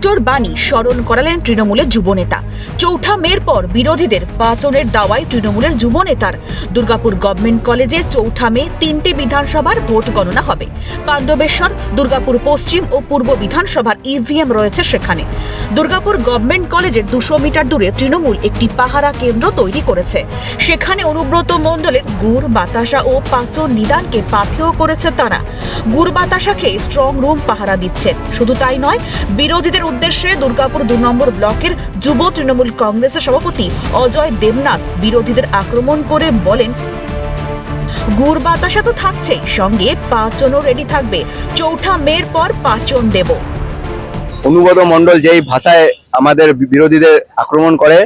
Doctor বাণী স্মরণ করালেন তৃণমূলের যুবনেতা। চৌঠা মের পর বিরোধীদের পাচনের দাওয়ায় তৃণমূলের যুবনেতার। দুর্গাপুর গভর্নমেন্ট কলেজে চৌঠা মে 3টে বিধানসভার ভোট গণনা হবে। পাণ্ডবেশ্বর, দুর্গাপুর পশ্চিম ও পূর্ব বিধানসভার ইভিএম রয়েছে সেখানে। দুর্গাপুর গভর্নমেন্ট কলেজের 200 মিটার দূরে তৃণমূল একটি পাহারা কেন্দ্র তৈরি করেছে। সেখানে অনুব্রত মণ্ডলের গুড়, বাতাসা ও পাচন নিদানকে পাথেয় করেছে তারা। গুড় বাতাসা খেয়ে স্ট্রং রুম পাহারা দিচ্ছেন। শুধু তাই নয়, বিরোধীদের উদ্দেশ্যে দুর্গাপুর 2 নম্বর ব্লকের যুব তৃণমূল কংগ্রেসের সভাপতি অজয় দেবনাথ বিরোধীদের আক্রমণ করে বলেন, গুড় বাতাসা তো থাকছেই, সঙ্গে পাচনও রেডি থাকবে। চৌঠা মের পর পাচন দেব। অনুব্রত মণ্ডল যেই ভাষায় আমাদের বিরোধীদের আক্রমণ করে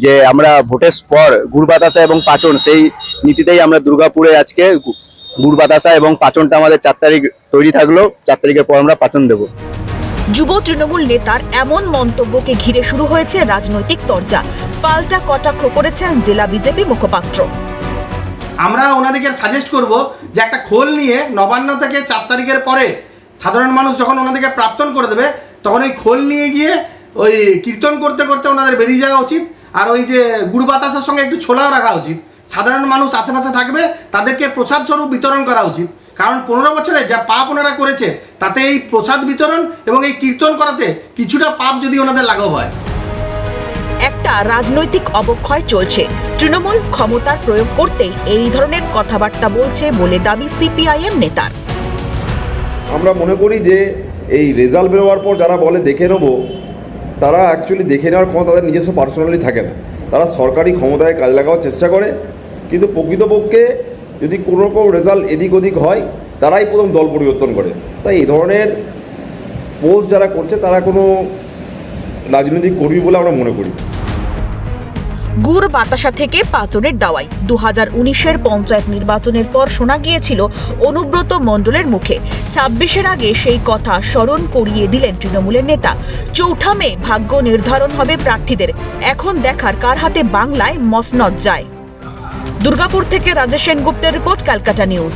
যে আমরা ভোটের পর গুড় বাতাসা এবং পাচন, সেই নীতিতেই আমরা দুর্গাপুরে আজকে গুড় বাতাসা এবং পাচনটা আমাদের 4 তারিখ তৈরি থাকলো। 4 তারিখের পর আমরা পাচন দেব। যুব তৃণমূল নেতার এমন মন্তব্যকে ঘিরে শুরু হয়েছে রাজনৈতিক তরজা। পাল্টা কটাক্ষ করেছেন জেলা বিজেপি মুখপাত্র। আমরা ওনাদেরকে সাজেস্ট করব যে একটা খোল নিয়ে নবান্ন থেকে 4 তারিখের পরে সাধারণ মানুষ যখন ওনাদেরকে প্রাপ্তন করে দেবে, তখন ওই খোল নিয়ে গিয়ে ওই কীর্তন করতে করতে ওনাদের বেরিয়ে যাওয়া উচিত। আর ওই যে গুড় বাতাসের সঙ্গে একটু ছোলাও রাখা উচিত। সাধারণ মানুষ আশেপাশে থাকবে, তাদেরকে প্রসাদ স্বরূপ বিতরণ করা উচিত। কারণ 15 বছরে যা পাপ ওনারা করেছে, তাতে এই প্রসাদ বিতরণ এবং এই কীর্তন করাতে কিছুটা পাপ যদি ওনাদের লাঘব হয়। একটা রাজনৈতিক অবক্ষয় চলছে। তৃণমূল ক্ষমতার প্রয়োগ করতেই এই ধরনের কথাবার্তা বলছে বলে দাবি সিপিআইএম নেতার। আমরা মনে করি যে এই রেজাল্ট বেরোবার পর যারা বলে দেখে নেবো, তারা অ্যাকচুয়ালি দেখে নেওয়ার ক্ষমতা তাদের নিজস্ব পার্সোনালি থাকে না। তারা সরকারি ক্ষমতায় কাজে লাগাবার চেষ্টা করে, কিন্তু প্রকৃতপক্ষে যদি কোনো রকম রেজাল্ট এদিক ওদিক হয়, তারাই প্রথম দল পরিবর্তন করে। তাই এই ধরনের পোস্ট যারা করছে, তারা কোনো রাজনৈতিক কর্মী বলে আমরা মনে করি। গুড় বাতাসা থেকে পাচনের দাওয়াই 2019-এর পঞ্চায়েত নির্বাচনের পর শোনা গিয়েছিল অনুব্রত মণ্ডলের মুখে। 26-এর আগে সেই কথা স্মরণ করিয়ে দিলেন তৃণমূলের নেতা। চৌঠা মে ভাগ্য নির্ধারণ হবে প্রার্থীদের। এখন দেখার কার হাতে বাংলায় মসনদ যায়। দুর্গাপুর থেকে রাজেশ সেনগুপ্তের রিপোর্ট, ক্যালকাটা নিউজ।